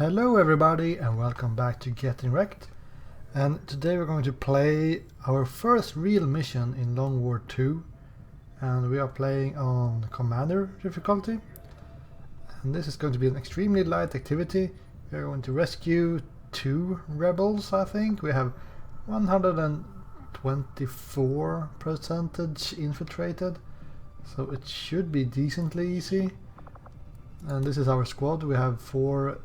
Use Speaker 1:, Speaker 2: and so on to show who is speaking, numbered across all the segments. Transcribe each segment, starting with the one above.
Speaker 1: Hello everybody and welcome back to Getting Wrecked, and today we're going to play our first real mission in Long War 2, and we are playing on Commander difficulty, and this is going to be an extremely light activity. We are going to rescue 2 rebels. I think we have 124% infiltrated, so it should be decently easy. And this is our squad. We have 4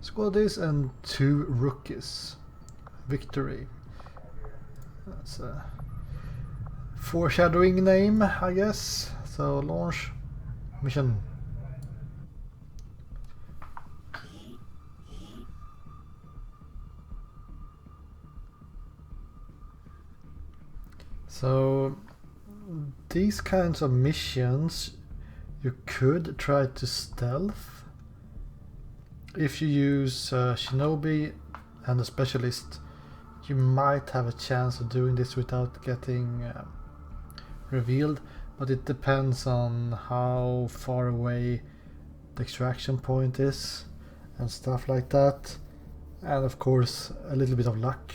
Speaker 1: squaddies and 2 rookies. Victory. That's a foreshadowing name, I guess. So launch mission. So these kinds of missions you could try to stealth. If you use Shinobi and a specialist, you might have a chance of doing this without getting revealed, but it depends on how far away the extraction point is and stuff like that, and of course a little bit of luck.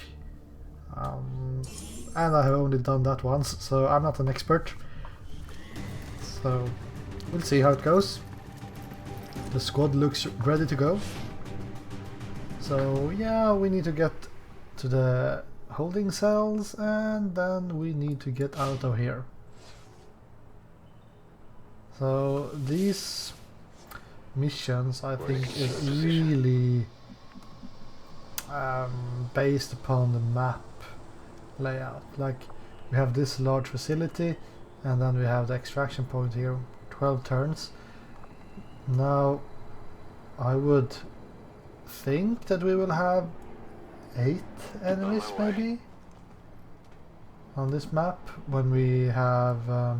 Speaker 1: And I have only done that once, so I'm not an expert. So we'll see how it goes. The squad looks ready to go. So yeah, we need to get to the holding cells and then we need to get out of here. So these missions, I think, is really based upon the map layout. Like, we have this large facility and then we have the extraction point here, 12 turns. Now I would think that we will have 8 enemies maybe on this map when we have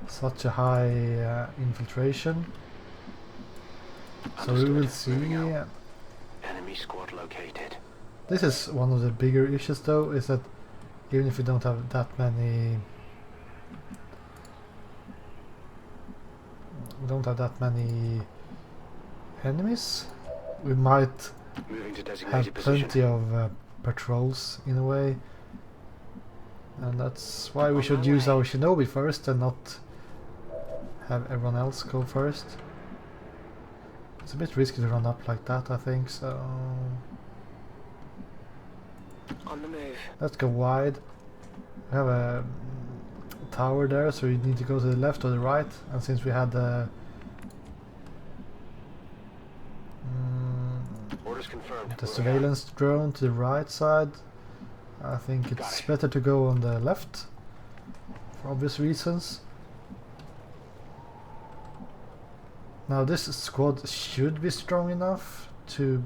Speaker 1: such a high infiltration. So we will see.
Speaker 2: Enemy squad located.
Speaker 1: This is one of the bigger issues though, is that even if we don't have that many enemies, we might have plenty of patrols in a way, and that's why we should use our Shinobi first and not have everyone else go first. It's a bit risky to run up like that, I think, so
Speaker 2: On the move.
Speaker 1: let's go wide. We have a tower there, so you need to go to the left or the right, and since we had the
Speaker 2: Orders confirmed.
Speaker 1: surveillance drone to the right side, I think it's better to go on the left for obvious reasons. Now this squad should be strong enough to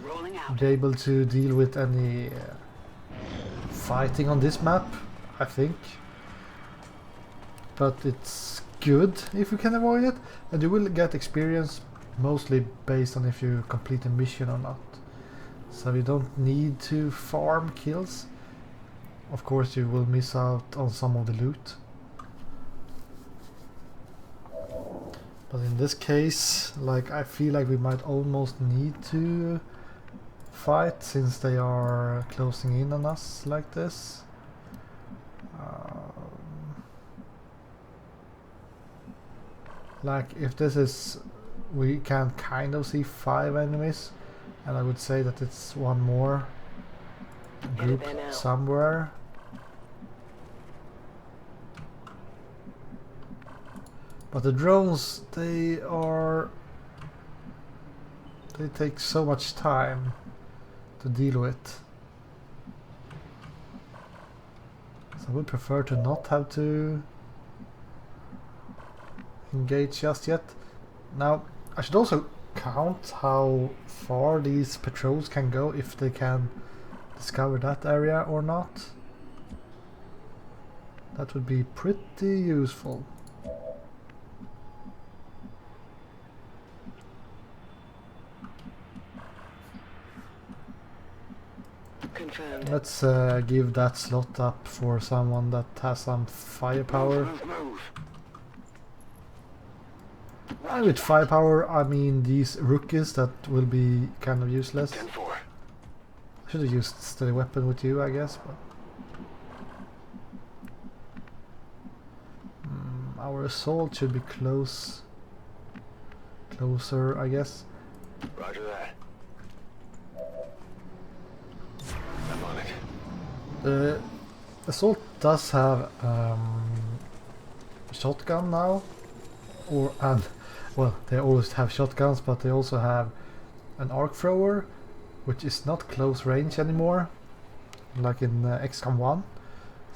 Speaker 2: Rolling out.
Speaker 1: be able to deal with any fighting on this map, I think. But it's good if you can avoid it, and you will get experience mostly based on if you complete a mission or not. So you don't need to farm kills. Of course you will miss out on some of the loot, but in this case, like, I feel like we might almost need to fight since they are closing in on us like this. Like, if this is, we can kind of see 5 enemies, and I would say that it's one more group somewhere. But the drones, they take so much time to deal with. So I would prefer to not have to engage just yet. Now I should also count how far these patrols can go, if they can discover that area or not. That would be pretty useful.
Speaker 2: Confirmed.
Speaker 1: Let's give that slot up for someone that has some firepower.
Speaker 2: Move.
Speaker 1: And with firepower, I mean these rookies that will be kind of useless.
Speaker 2: 10-4.
Speaker 1: I should have used steady weapon with you, I guess. But our assault should be closer, I guess.
Speaker 2: Roger that. I'm on it.
Speaker 1: The assault does have shotgun now, well, they always have shotguns, but they also have an arc thrower, which is not close range anymore, like in XCOM 1.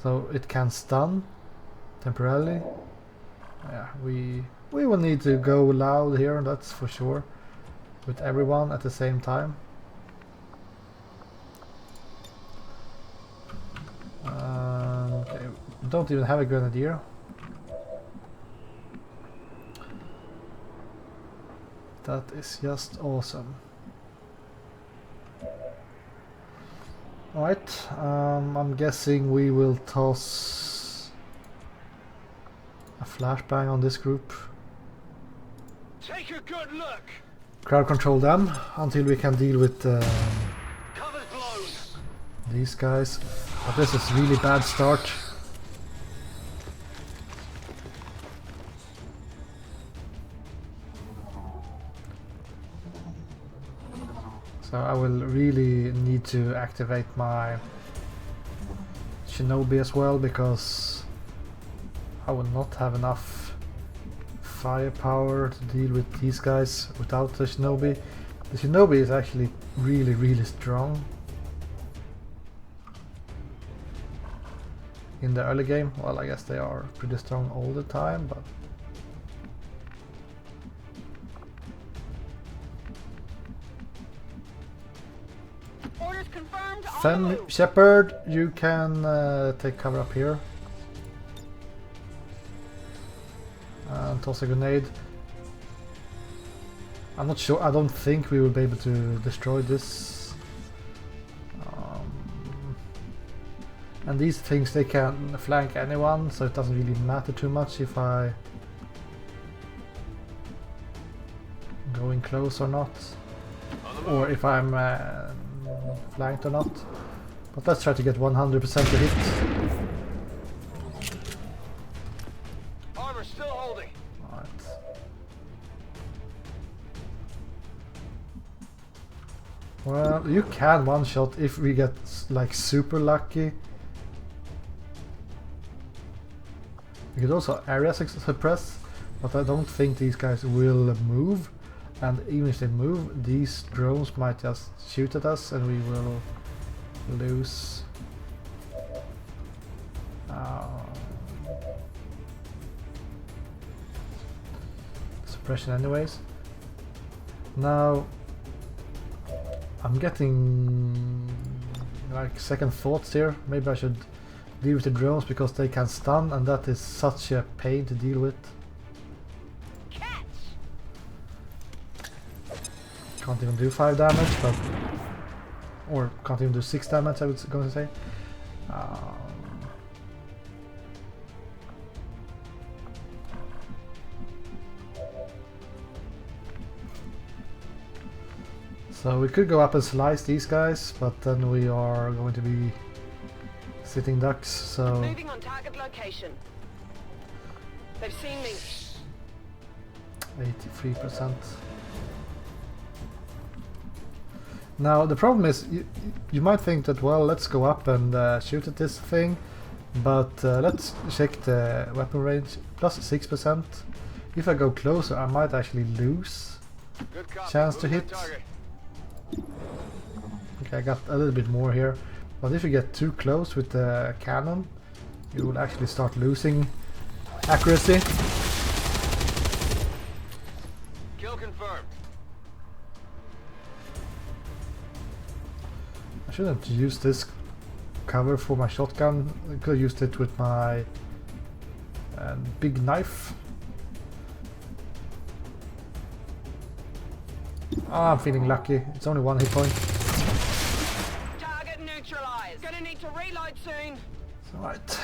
Speaker 1: So it can stun temporarily. Yeah, we will need to go loud here, that's for sure, with everyone at the same time. Okay, don't even have a grenadier. That is just awesome. Alright, I'm guessing we will toss a flashbang on this group.
Speaker 2: Take a good look.
Speaker 1: Crowd control them until we can deal with
Speaker 2: Cover's blown.
Speaker 1: these guys. But this is really bad start. So I will really need to activate my Shinobi as well, because I will not have enough firepower to deal with these guys without the Shinobi. The Shinobi is actually really strong in the early game. Well, I guess they are pretty strong all the time, but
Speaker 2: Orders confirmed. On the
Speaker 1: Fem
Speaker 2: move.
Speaker 1: Shepherd, you can take cover up here and toss a grenade. I'm not sure, I don't think we will be able to destroy this. And these things, they can flank anyone, so it doesn't really matter too much if I go in close or not, or if I'm flanked or not. But let's try to get 100% to hit.
Speaker 2: Armor still holding.
Speaker 1: Alright. Well, you can one shot if we get like super lucky. You could also area suppress, but I don't think these guys will move. And even if they move, these drones might just shoot at us and we will lose. Suppression anyways. Now I'm getting like second thoughts here. Maybe I should deal with the drones because they can stun, and that is such a pain to deal with. Can't even do 5 damage, but or can't even do 6 damage, I was going to say. So we could go up and slice these guys, but then we are going to be sitting ducks, so...
Speaker 2: Moving on target location. They've seen me.
Speaker 1: 83%. Now the problem is, you might think that, well, let's go up and shoot at this thing, but let's check the weapon range, plus 6%. If I go closer, I might actually lose chance to hit. Okay, I got a little bit more here, but if you get too close with the cannon, you will actually start losing accuracy.
Speaker 2: Kill confirmed.
Speaker 1: I shouldn't use this cover for my shotgun. I could have used it with my big knife. Ah, I'm feeling lucky. It's only 1 hit point.
Speaker 2: Target neutralized. Gonna need to reload soon.
Speaker 1: Alright.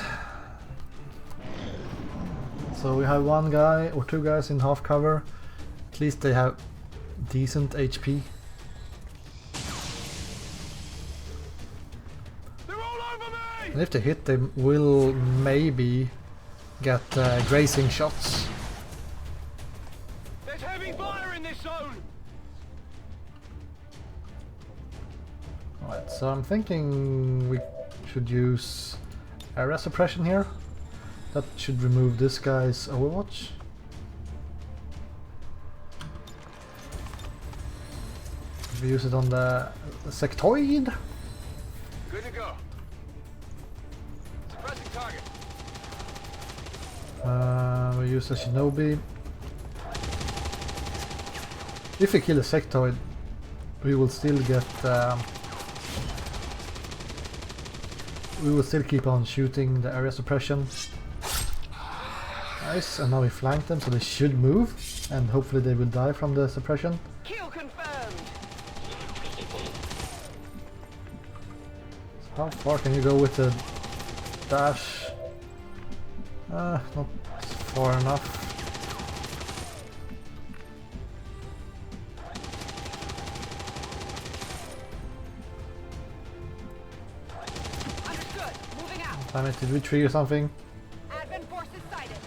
Speaker 1: So we have 1 guy or 2 guys in half cover. At least they have decent HP.
Speaker 3: They're all over me!
Speaker 1: And if they hit, they will maybe get grazing shots.
Speaker 3: There's heavy fire in this zone!
Speaker 1: Alright, so I'm thinking we should use area suppression here. That should remove this guy's overwatch. We use it on the sectoid.
Speaker 3: Good to go. Suppressing target.
Speaker 1: We use a shinobi. If we kill a sectoid, we will still get. We will still keep on shooting the area suppression. Nice, and now we flank them, so they should move, and hopefully they will die from the suppression.
Speaker 2: Kill confirmed.
Speaker 1: How far can you go with the dash? Not far enough.
Speaker 2: Understood. Moving out.
Speaker 1: Damn it, did we trigger something?
Speaker 2: Advent forces sighted.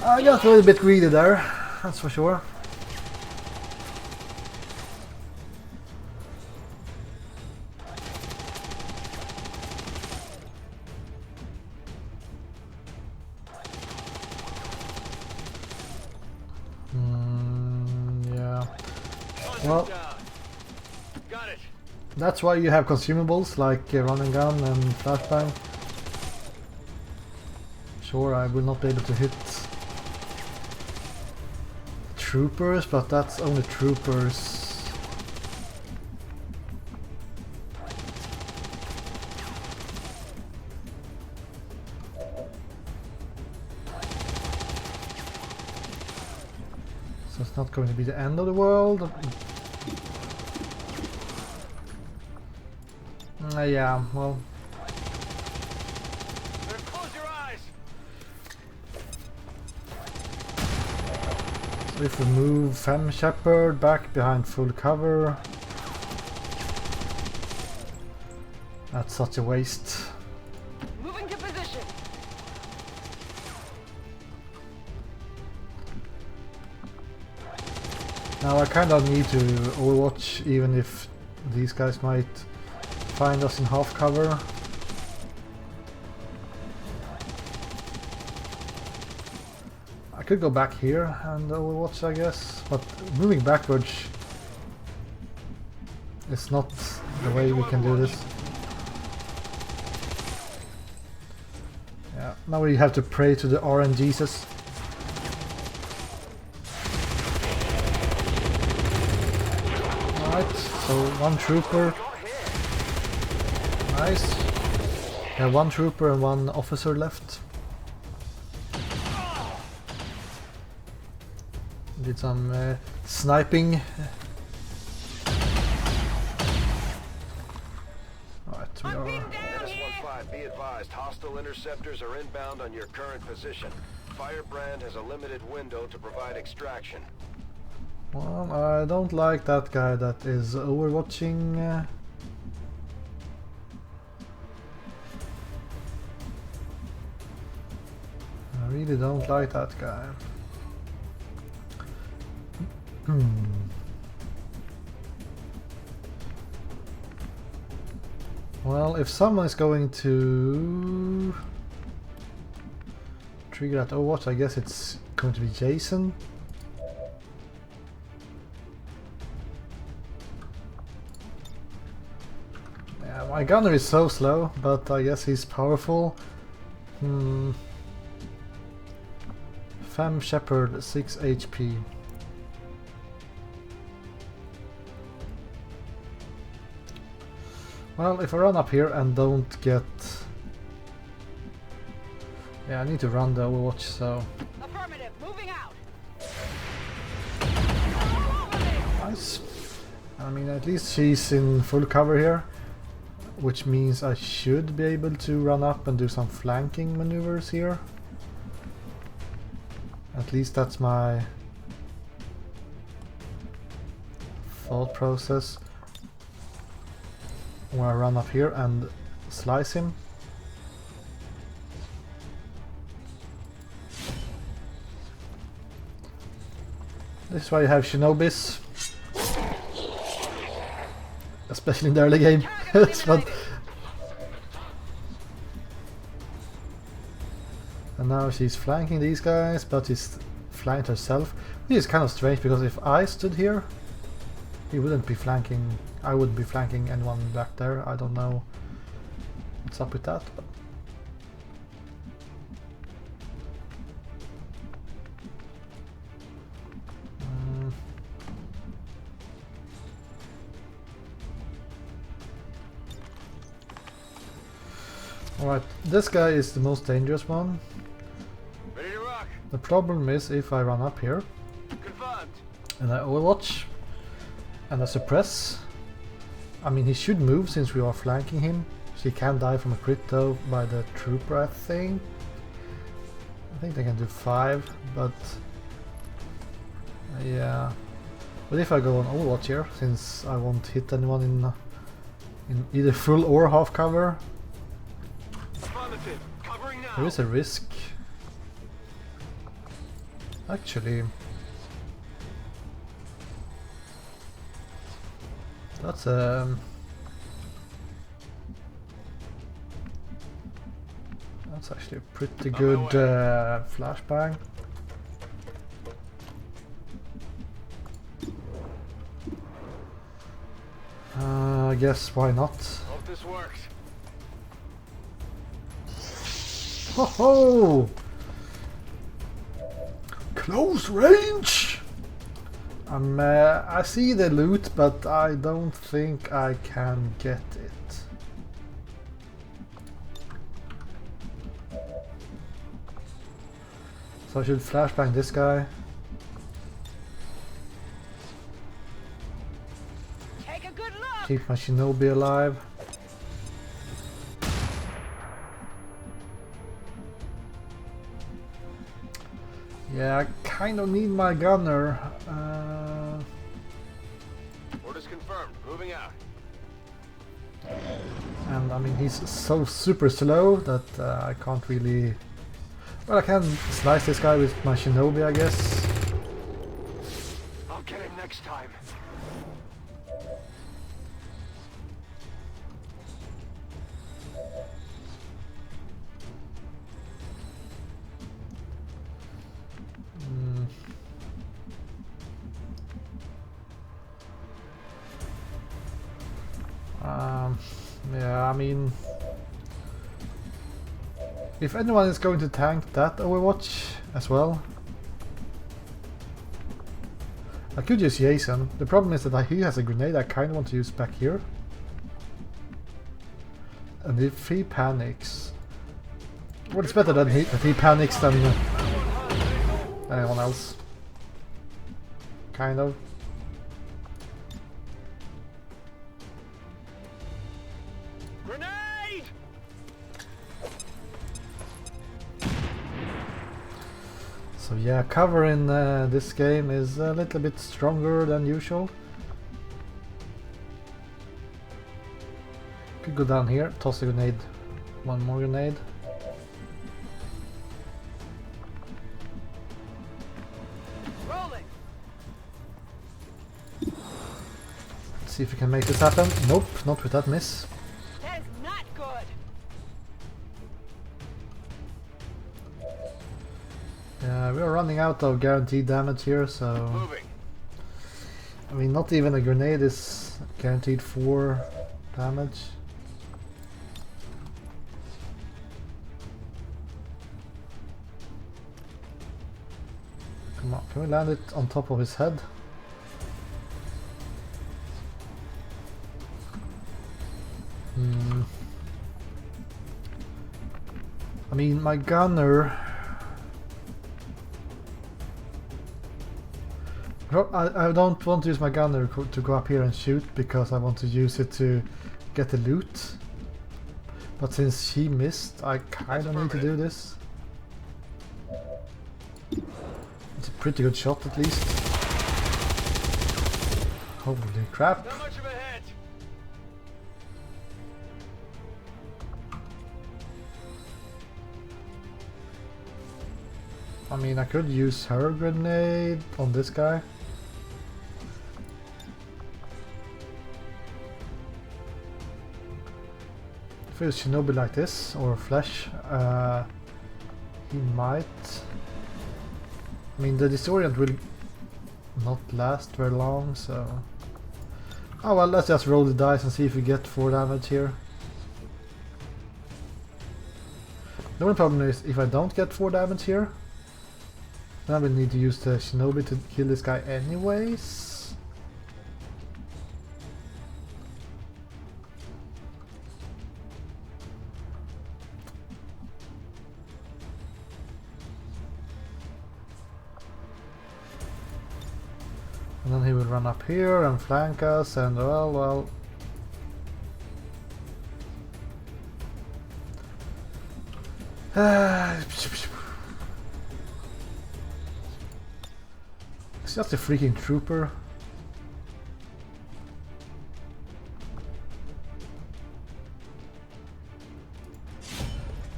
Speaker 1: I got a little bit greedy there, that's for sure. Yeah. Well,
Speaker 3: Got it.
Speaker 1: that's why you have consumables like run and gun and flashbang. Sure, I will not be able to hit troopers, but that's only troopers. So it's not going to be the end of the world. Yeah, well.
Speaker 3: Close your eyes.
Speaker 1: So if we move Fem Shepherd back behind full cover. That's such a waste.
Speaker 2: Moving to position.
Speaker 1: Now I kind of need to overwatch, even if these guys might find us in half cover. I could go back here and overwatch, I guess, but moving backwards is not the way we can do this. Yeah, now we have to pray to the RNGesus. Alright, so one trooper. Nice. Yeah, one trooper and one officer left. Did some sniping. Alright, we
Speaker 2: I'm
Speaker 1: are.
Speaker 2: pinned down here.
Speaker 4: S-15, be advised, hostile interceptors are inbound on your current position. Firebrand has a limited window to provide extraction.
Speaker 1: Well, I don't like that guy that is overwatching. I really don't like that guy. Well, if someone is going to trigger that overwatch, I guess it's going to be Jason. Yeah, my gunner is so slow, but I guess he's powerful. Fem Shepherd, 6 HP. Well, if I run up here and don't get... Yeah, I need to run the overwatch, so...
Speaker 2: Affirmative. Moving out.
Speaker 1: Nice. I mean, at least she's in full cover here, which means I should be able to run up and do some flanking maneuvers here. At least that's my thought process when I run up here and slice him. This is why you have shinobis, especially in the early game. It's fun. And now she's flanking these guys, but she's flanked herself. Which is kind of strange, because if I stood here, he wouldn't be flanking. I wouldn't be flanking anyone back there. I don't know what's up with that. But alright, this guy is the most dangerous one.
Speaker 3: Ready to rock.
Speaker 1: The problem is if I run up here
Speaker 3: Confirmed.
Speaker 1: and I overwatch and I suppress, I mean he should move since we are flanking him. She can die from a crit though by the trooper, I think. I think they can do 5, but yeah. But if I go on overwatch here, since I won't hit anyone in either full or half cover,
Speaker 3: Affirmative. Covering now.
Speaker 1: there is a risk. Actually, that's actually a pretty good flashbang. I guess why not?
Speaker 3: Hope this works.
Speaker 1: Ho ho! Close range! I see the loot, but I don't think I can get it. So I should flashbang this guy.
Speaker 2: Take a good look.
Speaker 1: Keep my shinobi alive. Yeah, I kind of need my gunner.
Speaker 3: Orders confirmed. Moving out.
Speaker 1: And I mean, he's so super slow that I can't really... Well, I can slice this guy with my shinobi, I guess.
Speaker 3: I'll get him next time.
Speaker 1: Yeah, I mean... If anyone is going to tank that Overwatch as well, I could use Jason. The problem is that he has a grenade I kind of want to use back here. And if he panics... Well, it's better that he panics than anyone else. Kind of.
Speaker 3: Grenade!
Speaker 1: So yeah, cover in this game is a little bit stronger than usual. Could go down here, toss a grenade, one more grenade.
Speaker 2: Rolling.
Speaker 1: Let's see if we can make this happen. Nope, not with that miss.
Speaker 2: That is not good.
Speaker 1: Yeah, we are running out of guaranteed damage here, so...
Speaker 3: Moving.
Speaker 1: I mean, not even a grenade is guaranteed 4 damage. Come on, can we land it on top of his head? I mean, my gunner... I don't want to use my gunner to go up here and shoot, because I want to use it to get the loot. But since he missed, I kind of need to do this. It's a pretty good shot at least. Holy crap.
Speaker 3: Not much of a hit.
Speaker 1: I mean, I could use her grenade on this guy. If it was Shinobi like this, or Flash, he might... I mean, the disorient will not last very long, so... Oh well, let's just roll the dice and see if we get 4 damage here. The only problem is, if I don't get 4 damage here, then I will need to use the Shinobi to kill this guy anyways. And then he will run up here and flank us, and well... It's just a freaking trooper.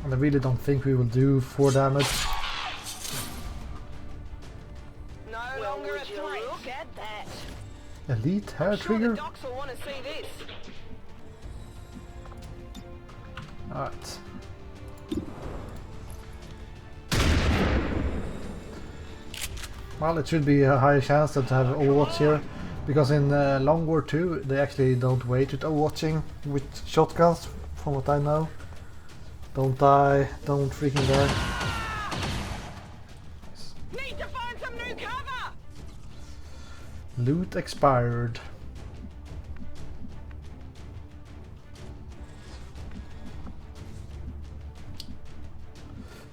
Speaker 1: And I really don't think we will do 4 damage.
Speaker 2: No longer a threat. Look at that.
Speaker 1: Elite hair
Speaker 2: Sure,
Speaker 1: trigger?
Speaker 2: the docs will want to see this.
Speaker 1: Alright. Well, it should be a higher chance to have Overwatch here, because in Long War 2 they actually don't wait with Overwatching with shotguns, from what I know. Don't die, don't freaking die.
Speaker 2: Need to find some new cover.
Speaker 1: Loot expired.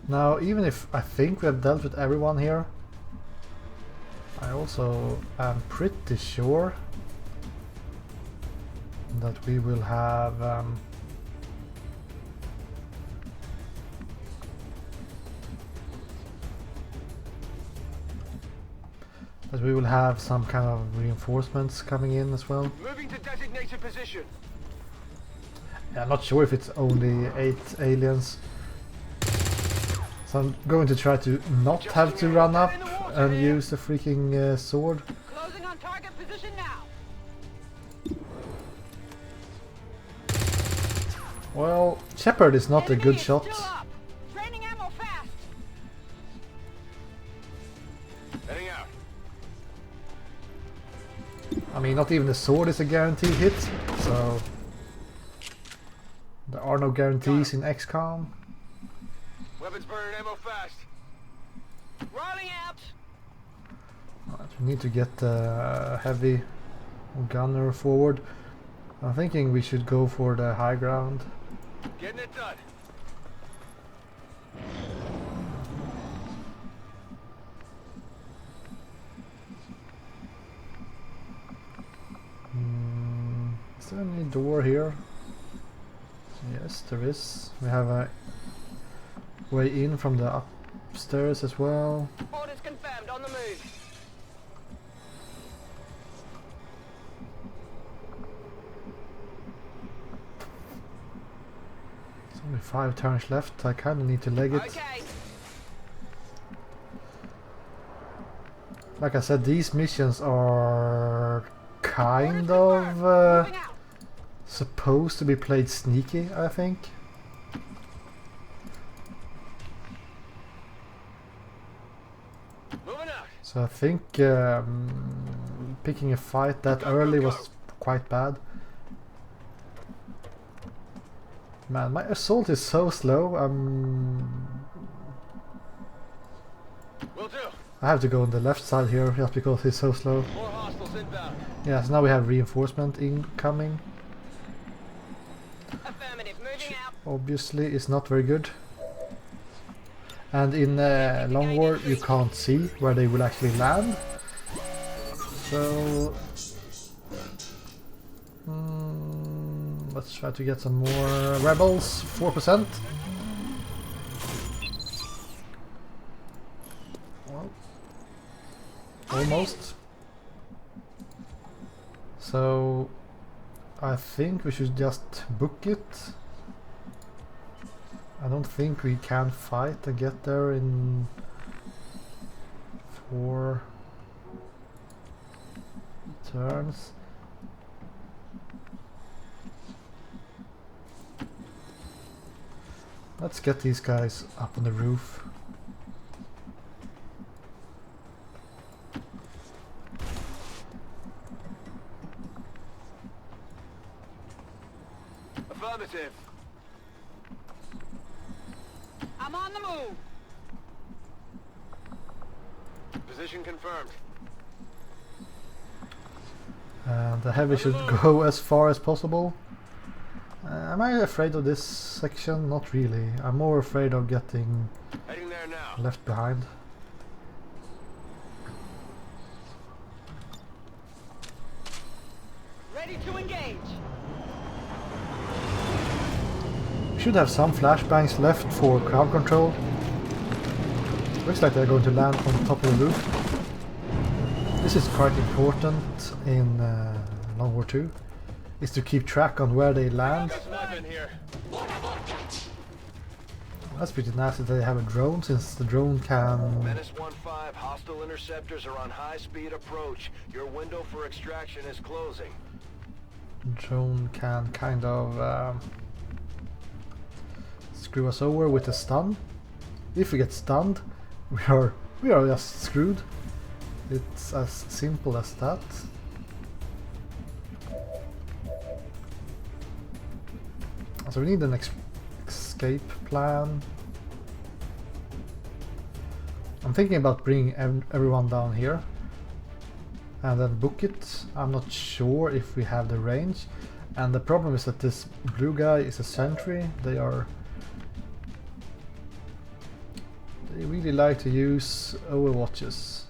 Speaker 1: Now, even if I think we have dealt with everyone here, I also am pretty sure that we will have some kind of reinforcements coming in as well.
Speaker 3: Moving to designated position.
Speaker 1: Yeah, I'm not sure if it's only 8 aliens. So I'm going to try to not have to run up and use the freaking sword.
Speaker 2: Closing on target position now.
Speaker 1: Well, Shepard is not a
Speaker 2: Enemy
Speaker 1: good
Speaker 2: is
Speaker 1: shot.
Speaker 2: still up. Draining ammo fast.
Speaker 3: Heading out.
Speaker 1: I mean, not even the sword is a guaranteed hit, so there are no guarantees in XCOM.
Speaker 3: Weapons burning ammo fast.
Speaker 2: Rolling out.
Speaker 1: Right, we need to get the heavy gunner forward. I'm thinking we should go for the high ground.
Speaker 3: Getting it done.
Speaker 1: Is there any door here? Yes, there is. We have a way in from the upstairs as well.
Speaker 2: Orders confirmed. On the move.
Speaker 1: There's only 5 turns left. I kind of need to leg it.
Speaker 2: Okay.
Speaker 1: Like I said, these missions are kind of
Speaker 2: Moving out.
Speaker 1: supposed to be played sneaky, I think.
Speaker 3: Moving out.
Speaker 1: So I think picking a fight that early was quite bad. Man, my assault is so slow.
Speaker 3: Will do.
Speaker 1: I have to go on the left side here just because it's so slow.
Speaker 3: More hostiles inbound.
Speaker 1: Yeah, so now we have reinforcement incoming.
Speaker 2: Affirmative. Moving out.
Speaker 1: Obviously, it's not very good. And in Long War, you can't see where they will actually land. So let's try to get some more rebels. 4%. Well, almost. So I think we should just book it. I don't think we can fight and get there in 4 turns. Let's get these guys up on the roof.
Speaker 3: Affirmative.
Speaker 2: I'm on the move.
Speaker 3: Position confirmed.
Speaker 1: And the heavy should go as far as possible. Am I afraid of this section? Not really. I'm more afraid of getting
Speaker 3: Heading there now.
Speaker 1: left behind.
Speaker 2: Ready to engage.
Speaker 1: We should have some flashbangs left for crowd control. Looks like they're going to land on top of the roof. This is quite important in World War II, is to keep track on where they land.
Speaker 3: Got some weapon here.
Speaker 1: That's pretty nice that they have a drone, since the drone can...
Speaker 4: Menace 1-5, hostile interceptors are on high-speed approach. Your window for extraction is closing.
Speaker 1: Drone can kind of screw us over with a stun. If we get stunned, we are just screwed. It's as simple as that. So we need an escape plan. I'm thinking about bringing everyone down here and then book it. I'm not sure if we have the range, and the problem is that this blue guy is a sentry. They really like to use overwatches.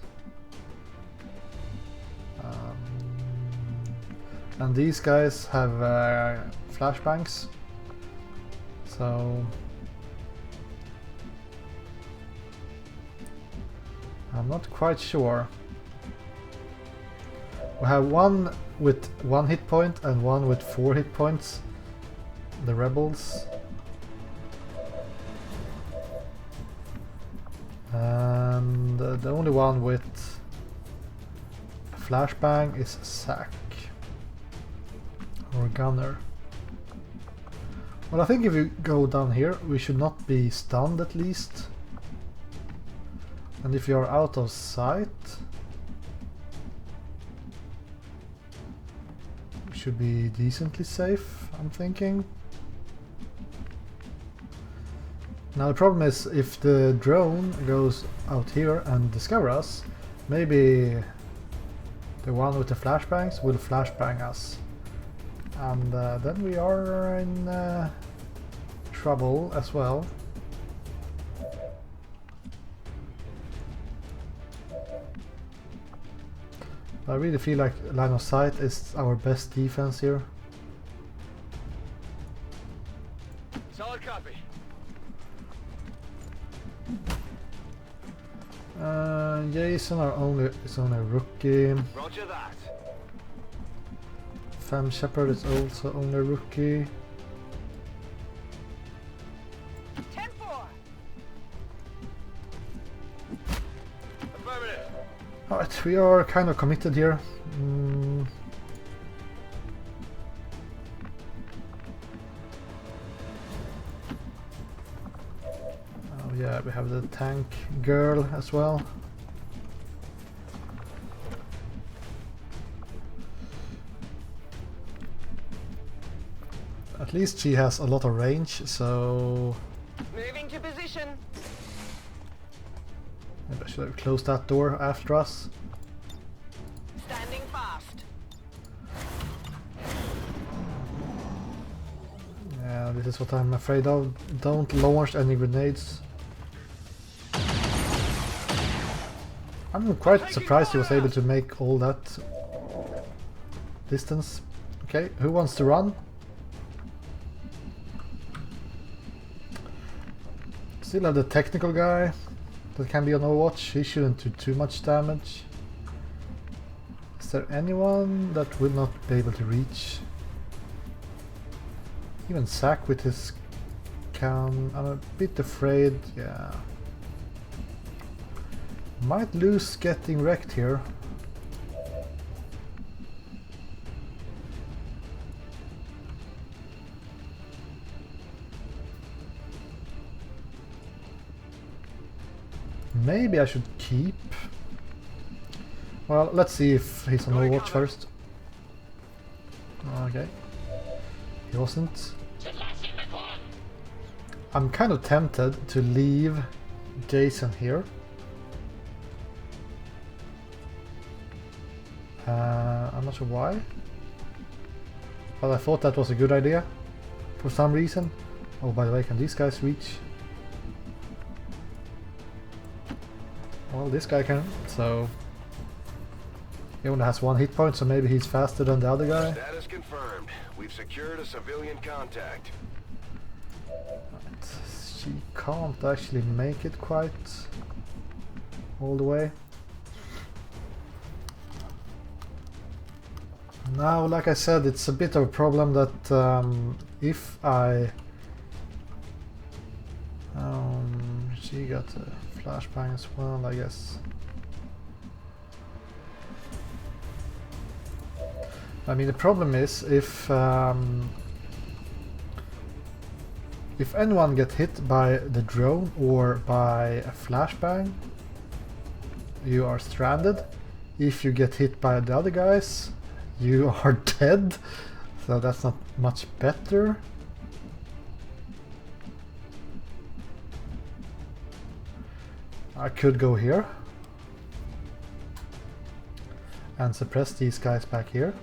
Speaker 1: And these guys have flashbangs, so I'm not quite sure. We have one with 1 hit point and one with 4 hit points, the rebels. And the only one with flashbang is Sack or Gunner. Well, I think if we go down here, we should not be stunned at least. And if you are out of sight, we should be decently safe, I'm thinking. Now the problem is, if the drone goes out here and discovers us, maybe the one with the flashbangs will flashbang us. And then we are in trouble as well. I really feel like line of sight is our best defense here.
Speaker 3: Solid copy.
Speaker 1: Jason is only a rookie.
Speaker 3: Roger that.
Speaker 1: Fam Shepard is also only a rookie.
Speaker 2: 10-4.
Speaker 3: Affirmative.
Speaker 1: Alright, we are kind of committed here. Oh yeah, we have the tank girl as well. At least she has a lot of range, so
Speaker 2: Moving to position.
Speaker 1: maybe I should have closed that door after us.
Speaker 2: Standing fast.
Speaker 1: Yeah, this is what I'm afraid of. Don't launch any grenades. I'm quite surprised he was able to make all that distance. Okay, who wants to run? Still have the technical guy that can be on Overwatch. He shouldn't do too much damage. Is there anyone that will not be able to reach? Even Zack with his can. I'm a bit afraid, yeah. Might lose getting wrecked here. Maybe I should keep. Well, let's see if he's on Overwatch first. Okay. He wasn't. I'm kind of tempted to leave Jason here. I'm not sure why. But I thought that was a good idea. For some reason. Oh, by the way, can these guys reach? Well, this guy can, so... He only has 1 hit point, so maybe he's faster than the other guy.
Speaker 4: Status confirmed. We've secured a civilian contact.
Speaker 1: Right. She can't actually make it quite all the way. Now, like I said, it's a bit of a problem that if I... she got a flashbang as well, I guess. I mean, the problem is if anyone gets hit by the drone or by a flashbang, you are stranded. If you get hit by the other guys, you are dead. So that's not much better. I could go here and suppress these guys back here.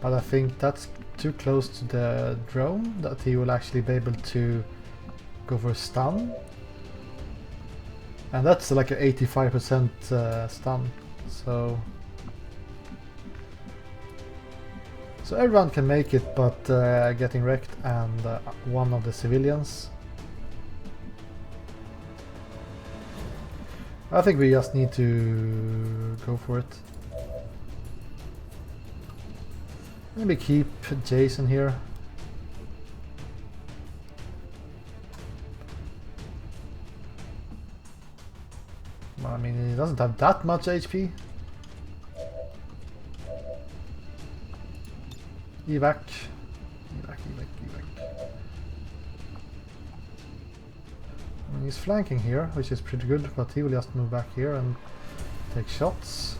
Speaker 1: But I think that's too close to the drone that he will actually be able to go for a stun. And that's like an 85% stun. So everyone can make it, but getting wrecked and one of the civilians. I think we just need to go for it. Maybe keep Jason here. Well, I mean, he doesn't have that much HP. Evac. Evac. I mean, he's flanking here, which is pretty good, but he will just move back here and take shots.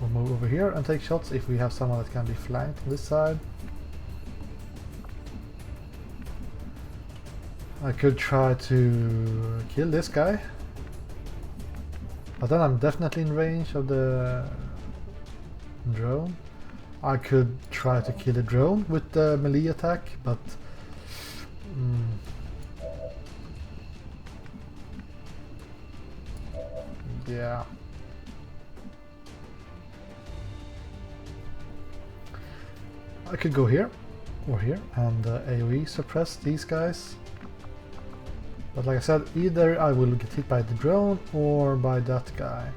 Speaker 1: We'll move over here and take shots if we have someone that can be flanked on this side. I could try to kill this guy, but then I'm definitely in range of the drone. I could try to kill the drone with the melee attack, but yeah. I could go here or here and AoE suppress these guys. But like I said, either I will get hit by the drone or by that guy.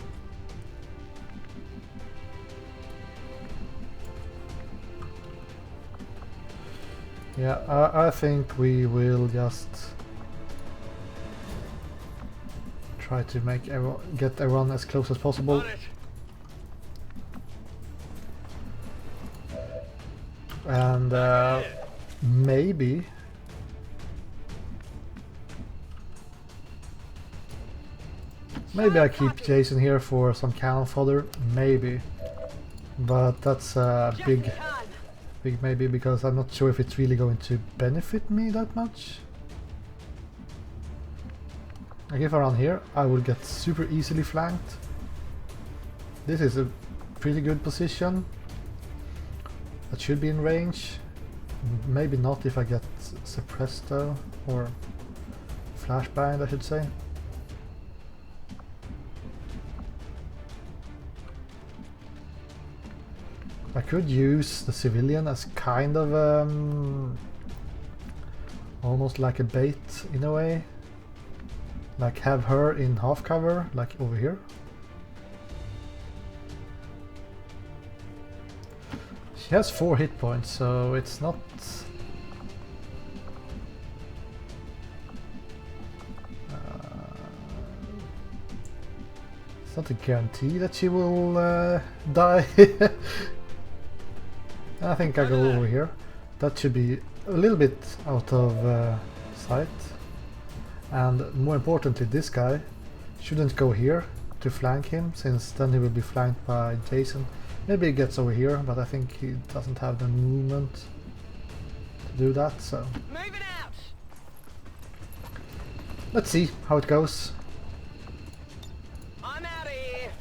Speaker 1: Yeah, I think we will just try to make get everyone as close as possible. And maybe I keep Jason here for some cannon fodder, maybe, but that's a big maybe, because I'm not sure if it's really going to benefit me that much. Like if I run here, I will get super easily flanked. This is a pretty good position. That should be in range. Maybe not if I get suppressed though, or flashbanged I should say. I could use the civilian as kind of almost like a bait in a way. Like have her in half cover, like over here. He has 4 hit points, so it's not... it's not a guarantee that she will die. I think I go over here. That should be a little bit out of sight. And more importantly, this guy shouldn't go here to flank him, since then he will be flanked by Jason. Maybe he gets over here, but I think he doesn't have the movement to do that, so...
Speaker 2: Moving out!
Speaker 1: Let's see how it goes.
Speaker 2: I'm out of here!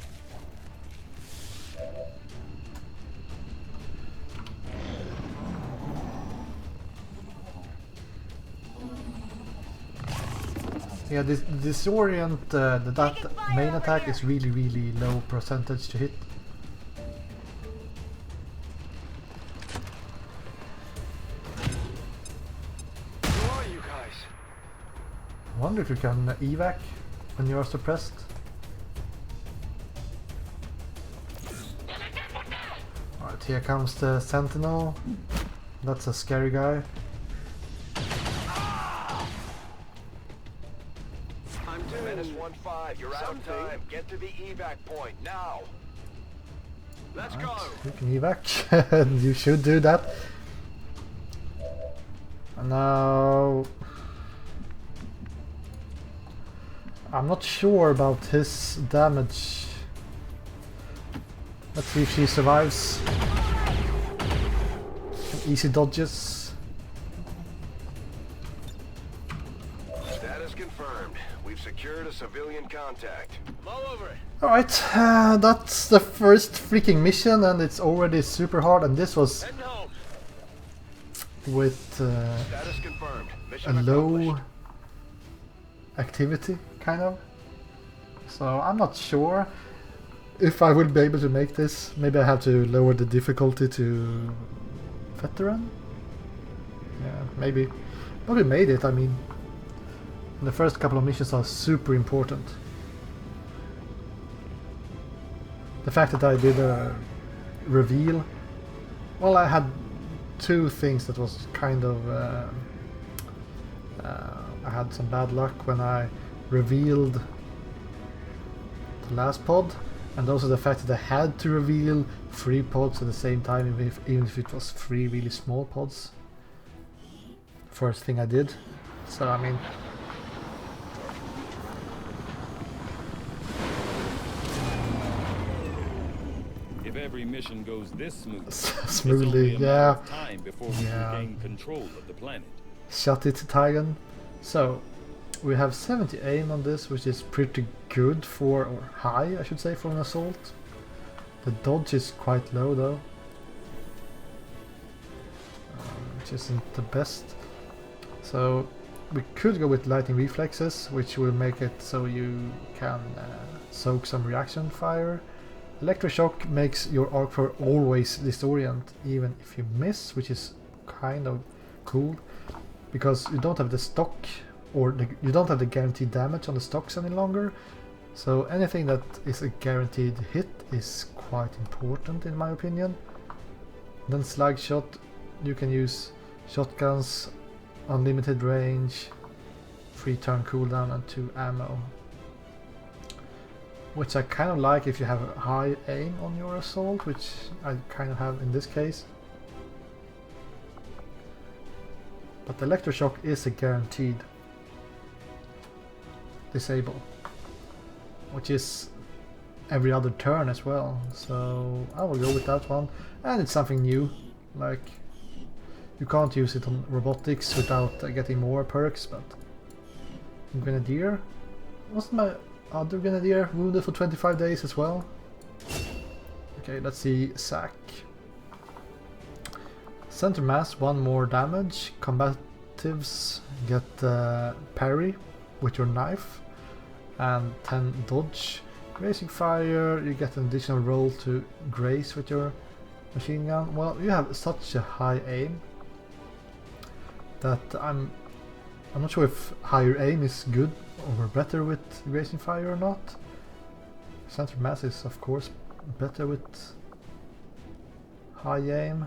Speaker 1: Yeah, this disorient, that main attack is really low percentage to hit.
Speaker 3: Who are you guys?
Speaker 1: I wonder if you can evac when you are suppressed. Alright, here comes the Sentinel. That's a scary guy.
Speaker 3: I'm doing
Speaker 4: Menace 1-5, you're out of time. Get to the evac point now.
Speaker 3: Let's
Speaker 1: Right,
Speaker 3: go.
Speaker 1: you can evac, and you should do that. And now... I'm not sure about his damage. Let's see if she survives. Some easy dodges.
Speaker 4: Status confirmed. We've secured a civilian contact.
Speaker 3: Blow over it.
Speaker 1: Alright, that's the first freaking mission, and it's already super hard, and this was
Speaker 3: Heading home.
Speaker 1: with
Speaker 4: Status confirmed.
Speaker 1: a
Speaker 4: Mission
Speaker 1: low
Speaker 4: accomplished.
Speaker 1: activity, kind of. So I'm not sure if I will be able to make this. Maybe I have to lower the difficulty to veteran? Yeah, maybe. But we made it, I mean. The first couple of missions are super important. The fact that I did a reveal, well, I had 2 things that was kind of... I had some bad luck when I revealed the last pod, and also the fact that I had to reveal 3 pods at the same time, even if it was 3 really small pods. First thing I did. So I mean...
Speaker 5: If every mission goes this smooth,
Speaker 1: smoothly,
Speaker 5: it's only a
Speaker 1: yeah.
Speaker 5: matter of time before we regain control of the planet.
Speaker 1: Shut it, Tigan. So, we have 70 aim on this, which is pretty good for, or high I should say, for an assault. The dodge is quite low though, which isn't the best. So we could go with lightning reflexes, which will make it so you can soak some reaction fire. Electroshock makes your arc thrower always disorient, even if you miss, which is kind of cool, because you don't have the stock, or you don't have the guaranteed damage on the stocks any longer. So anything that is a guaranteed hit is quite important in my opinion. Then slug shot, you can use shotguns, unlimited range, 3 turn cooldown and 2 ammo. Which I kind of like if you have a high aim on your assault, which I kind of have in this case. But electroshock is a guaranteed disable, which is every other turn as well, so I will go with that one. And it's something new, like you can't use it on robotics without getting more perks, but Grenadier, wasn't my other Grenadier wounded for 25 days as well? Okay, let's see, sack. Center mass, 1 more damage. Combatives get parry with your knife and 10 dodge. Grazing fire, you get an additional roll to graze with your machine gun. Well, you have such a high aim that I'm not sure if higher aim is good or better with grazing fire or not. Center mass is of course better with high aim.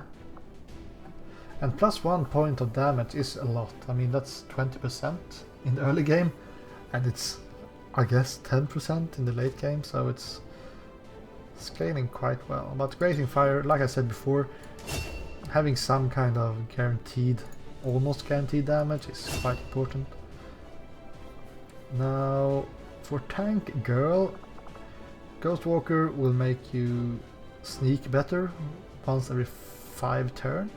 Speaker 1: And plus 1 point of damage is a lot. I mean, that's 20% in the early game, and it's, I guess, 10% in the late game, so it's scaling quite well. But Grating Fire, like I said before, having some kind of guaranteed, almost guaranteed damage is quite important. Now, for Tank Girl, Ghostwalker will make you sneak better once every 5 turns.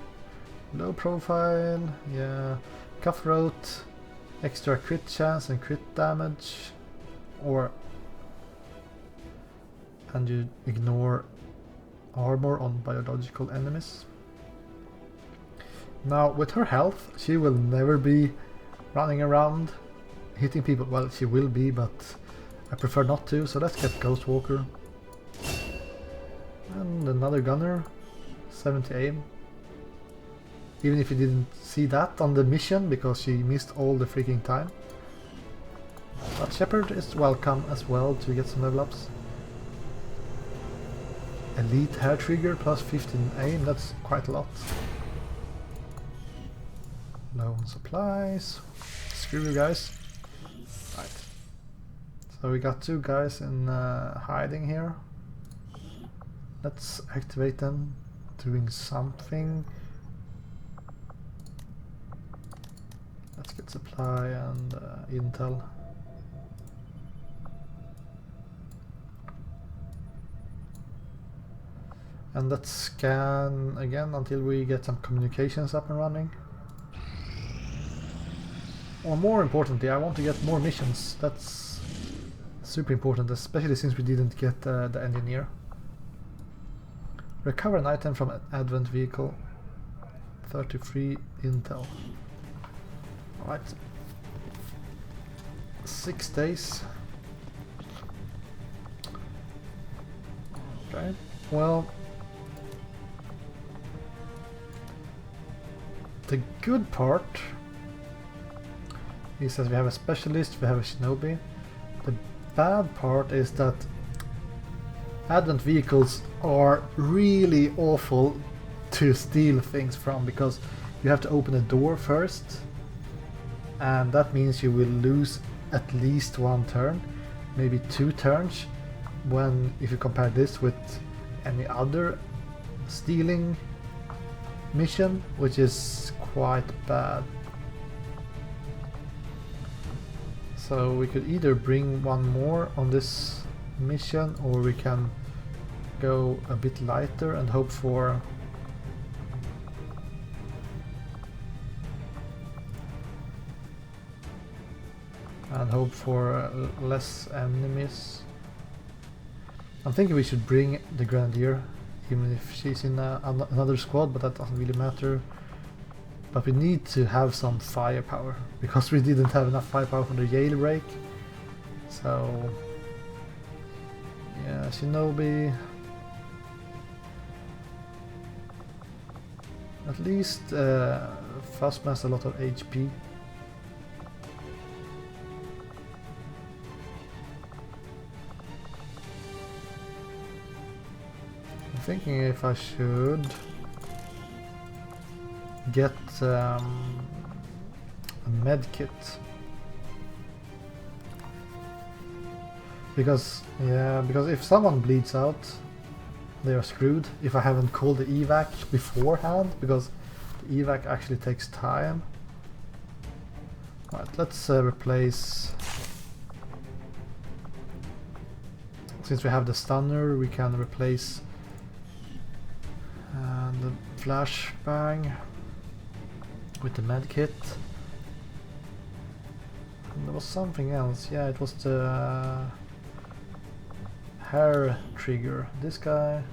Speaker 1: Low profile, yeah. Cutthroat, extra crit chance and crit damage, and you ignore armor on biological enemies. Now with her health, she will never be running around hitting people. Well, she will be, but I prefer not to, so let's get Ghostwalker. And another gunner, 70 aim. Even if you didn't see that on the mission, because she missed all the freaking time. But Shepherd is welcome as well to get some level ups. Elite Hair Trigger plus 15 aim, that's quite a lot. Low on supplies. Screw you guys. Right. So we got 2 guys in hiding here. Let's activate them doing something. Let's get supply and intel. And let's scan again until we get some communications up and running. Or more importantly, I want to get more missions. That's super important, especially since we didn't get the engineer. Recover an item from an advent vehicle. 33 intel. Alright. 6 days. Okay. Well, the good part is that we have a specialist, we have a shinobi. The bad part is that advent vehicles are really awful to steal things from, because you have to open a door first, and that means you will lose at least 1 turn, maybe 2 turns, when if you compare this with any other stealing mission, which is quite bad. So we could either bring 1 more on this mission, or we can go a bit lighter and hope for less enemies. I'm thinking we should bring the Grenadier, even if she's in another squad, but that doesn't really matter. But we need to have some firepower, because we didn't have enough firepower for the jailbreak. So yeah, Shinobi. At least Phasma has a lot of HP. I'm thinking if I should get a med kit, because if someone bleeds out, they are screwed. If I haven't called the evac beforehand, because the evac actually takes time. Right, let's replace. Since we have the stunner, we can replace the flashbang with the medkit. And there was something else. Yeah, it was the hair trigger. This guy.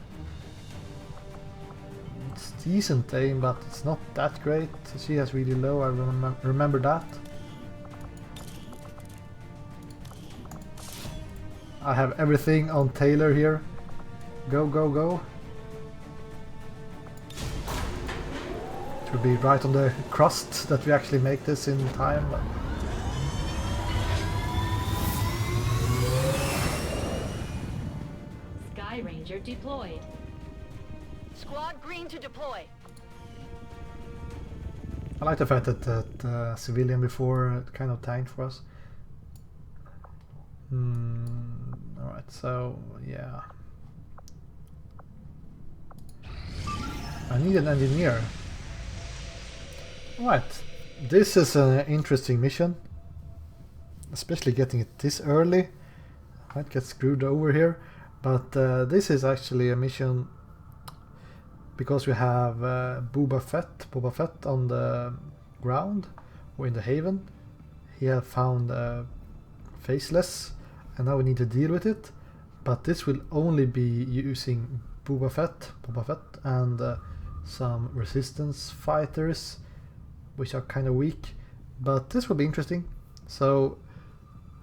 Speaker 1: It's decent aim, but it's not that great. She has really low. I remember that. I have everything on Taylor here. Go, go, go. It will be right on the crust that we actually make this in time.
Speaker 6: Sky Ranger deployed. Squad green to deploy.
Speaker 1: I like the fact that that civilian before kind of tanked for us. Alright, so yeah. I need an engineer. Right, this is an interesting mission. Especially getting it this early. Might get screwed over here. But this is actually a mission because we have Boba Fett on the ground or in the haven. He have found Faceless and now we need to deal with it. But this will only be using Boba Fett and some resistance fighters, which are kind of weak. But this will be interesting. So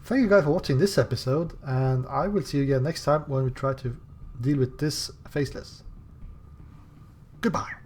Speaker 1: thank you guys for watching this episode, and I will see you again next time when we try to deal with this Faceless. Goodbye.